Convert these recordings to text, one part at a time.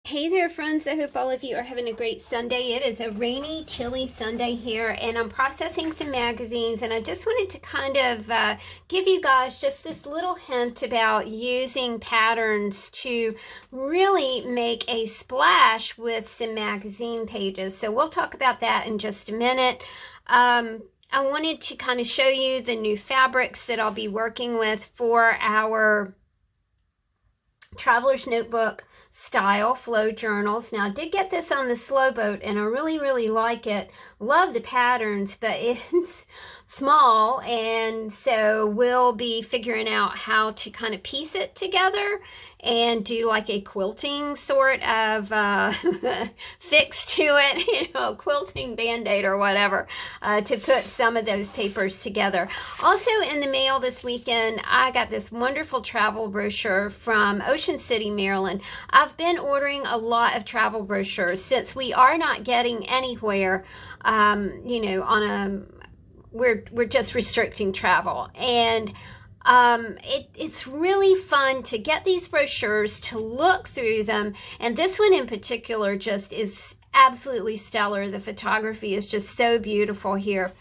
Hey there, friends. I hope all of you are having a great Sunday. It is a rainy, chilly Sunday here, and I'm processing some magazines, and I just wanted to kind of give you guys just this little hint about using patterns to really make a splash with some magazine pages. So we'll talk about that in just a minute. I wanted to kind of show you the new fabrics that I'll be working with for our Traveler's Notebook style flow journals. Now, I did get this on the Slow Boat, and I really like it. Love the patterns, but it's small, and so we'll be figuring out how to kind of piece it together and do like a quilting sort of fix to it, quilting band-aid or whatever, to put some of those papers together. Also in the mail this weekend, I got this wonderful travel brochure from Ocean City, Maryland. I've been ordering a lot of travel brochures since we are not getting anywhere, we're just restricting travel, and it's really fun to get these brochures, to look through them, and this one in particular just is absolutely stellar. The photography is just so beautiful here.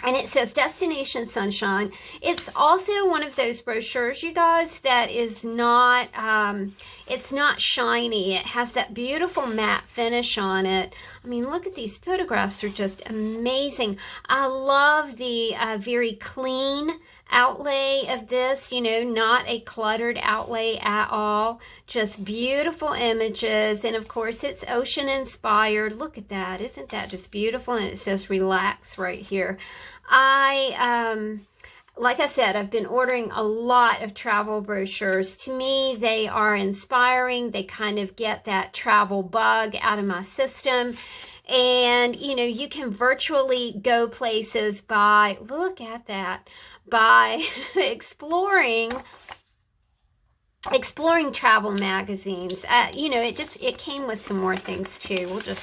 And it says Destination Sunshine. It's also one of those brochures, you guys, that is not, it's not shiny. It has that beautiful matte finish on it. I mean, look at these photographs, are just amazing. I love the very clean outlay of this, not a cluttered outlay at all, just beautiful images, and of course it's ocean inspired. Look at that, isn't that just beautiful? And it says relax right here. Like I said, I've been ordering a lot of travel brochures. To me, they are inspiring. They kind of get that travel bug out of my system. And, you can virtually go places by, look at that, by exploring travel magazines. It came with some more things too. We'll just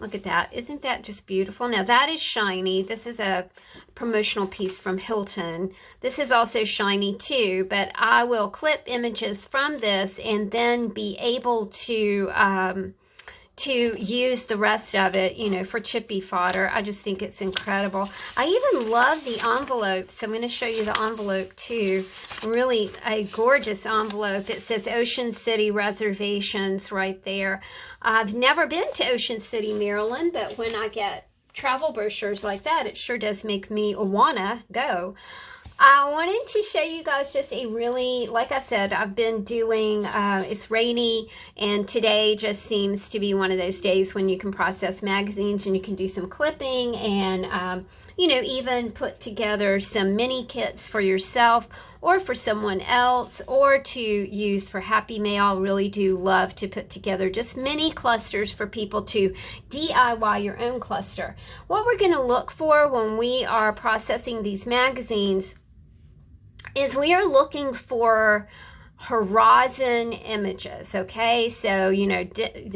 look at that. Isn't that just beautiful? Now that is shiny. This is a promotional piece from Hilton. This is also shiny too, but I will clip images from this and then be able to use the rest of it, for chippy fodder. I just think it's incredible. I even love the envelopes. I'm going to show you the envelope too. Really a gorgeous envelope. It says Ocean City Reservations right there. I've never been to Ocean City, Maryland, but when I get travel brochures like that, it sure does make me wanna go. I wanted to show you guys just a really, like I said, I've been doing, it's rainy, and today just seems to be one of those days when you can process magazines and you can do some clipping and, even put together some mini kits for yourself or for someone else, or to use for Happy Mail. I really do love to put together just mini clusters for people to DIY your own cluster. What we're going to look for when we are processing these magazines is we are looking for horizon images, okay? So,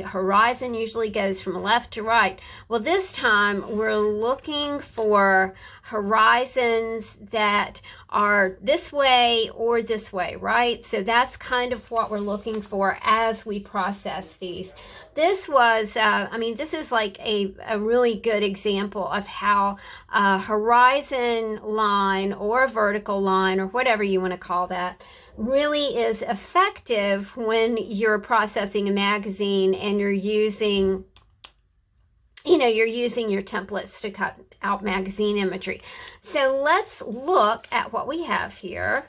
horizon usually goes from left to right. Well, this time we're looking for horizons that are this way or this way, right? So that's kind of what we're looking for as we process these. This was, this is like a really good example of how a horizon line or a vertical line, or whatever you want to call that, really is effective when you're processing a magazine and you're using your templates to cut out magazine imagery. So let's look at what we have here.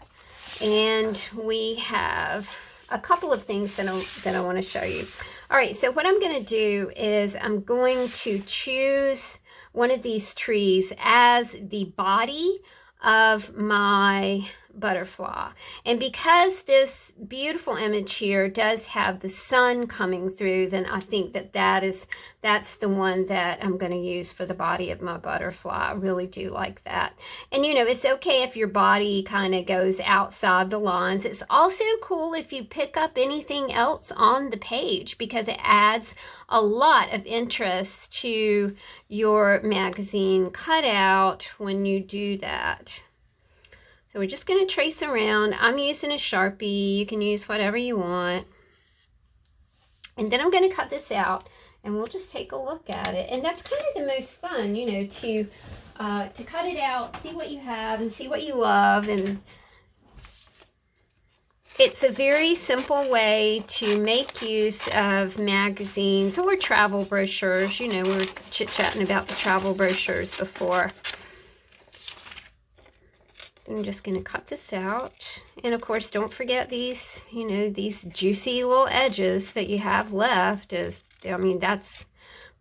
And we have a couple of things that I want to show you. All right, so what I'm going to do is I'm going to choose one of these trees as the body of my butterfly. And because this beautiful image here does have the sun coming through, then I think that's the one that I'm going to use for the body of my butterfly. I really do like that. And it's okay if your body kind of goes outside the lines. It's also cool if you pick up anything else on the page, because it adds a lot of interest to your magazine cutout when you do that. So we're just going to trace around. I'm using a Sharpie. You can use whatever you want. And then I'm going to cut this out, and we'll just take a look at it. And that's kind of the most fun, you know, to cut it out, see what you have, and see what you love. And it's a very simple way to make use of magazines or travel brochures. You know, we were chit-chatting about the travel brochures before. I'm just going to cut this out. And of course, don't forget these, you know, these juicy little edges that you have left. I mean, that's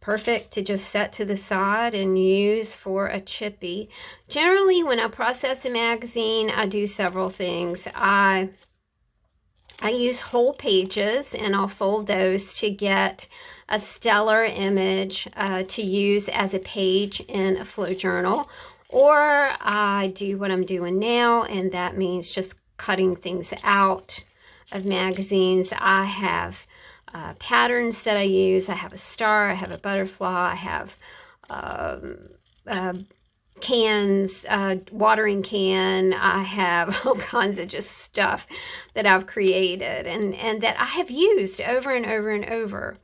perfect to just set to the side and use for a chippy. Generally, when I process a magazine, I do several things. I use whole pages, and I'll fold those to get a stellar image to use as a page in a flow journal. Or I do what I'm doing now, and that means just cutting things out of magazines. I have patterns that I use. I have a star, I have a butterfly, I have cans, watering can. I have all kinds of just stuff that I've created and that I have used over and over and over.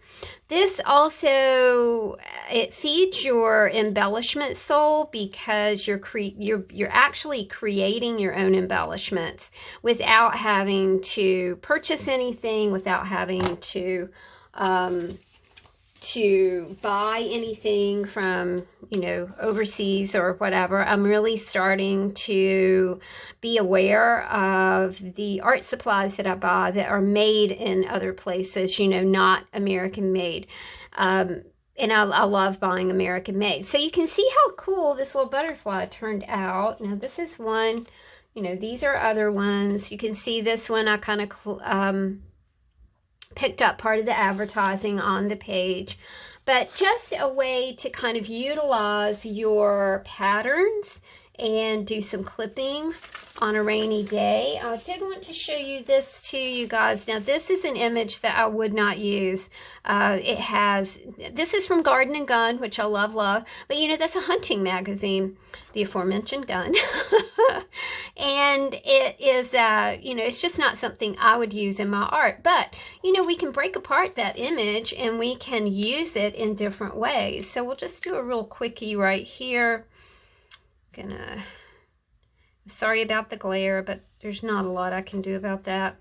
This also, it feeds your embellishment soul, because you're actually creating your own embellishments without having to purchase anything, without having to buy anything from, you know, overseas or whatever. I'm really starting to be aware of the art supplies that I buy that are made in other places, you know, not American made. And I love buying American made. So you can see how cool this little butterfly turned out. Now this is one, you know, these are other ones. You can see this one I kind of picked up part of the advertising on the page, but just a way to kind of utilize your patterns and do some clipping on a rainy day. I did want to show you this to you guys. Now this is an image that I would not use. This is from Garden and Gun, which I love, but you know, that's a hunting magazine, the aforementioned gun. And it is, you know, it's just not something I would use in my art, but you know, we can break apart that image and we can use it in different ways. So we'll just do a real quickie right here. Sorry about the glare, but there's not a lot I can do about that.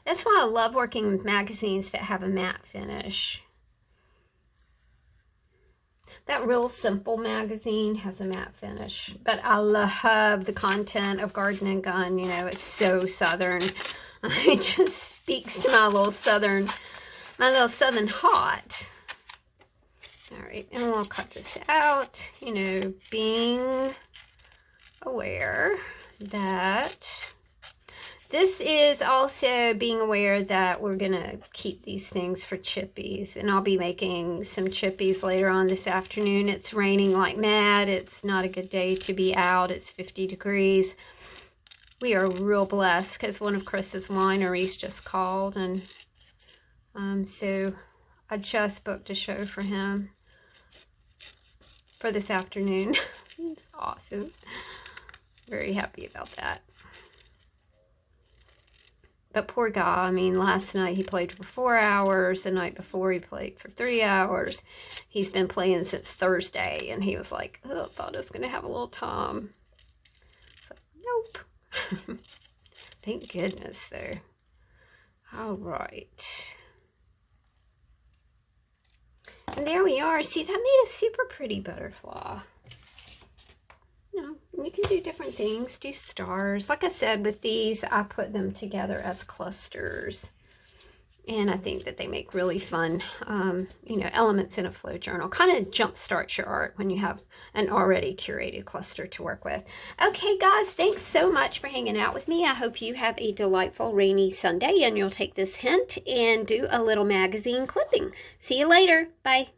That's why I love working with magazines that have a matte finish. That Real Simple magazine has a matte finish, but I love the content of Garden and Gun. You know, it's so Southern. It just speaks to my little Southern heart. All right, and we'll cut this out, you know, being aware that this is also being aware that we're going to keep these things for chippies. And I'll be making some chippies later on this afternoon. It's raining like mad. It's not a good day to be out. It's 50 degrees. We are real blessed because one of Chris's wineries just called. And so I just booked a show for him for this afternoon. It's awesome. Very happy about that. But poor guy, I mean, last night he played for 4 hours. The night before he played for 3 hours. He's been playing since Thursday, and he was like, oh, I thought I was going to have a little time. So, nope. Thank goodness, though. All right. And there we are. See, that made a super pretty butterfly. You know, you can do different things, do stars. Like I said, with these, I put them together as clusters. And I think that they make really fun, you know, elements in a flow journal. Kind of jumpstarts your art when you have an already curated cluster to work with. Okay, guys, thanks so much for hanging out with me. I hope you have a delightful rainy Sunday, and you'll take this hint and do a little magazine clipping. See you later. Bye.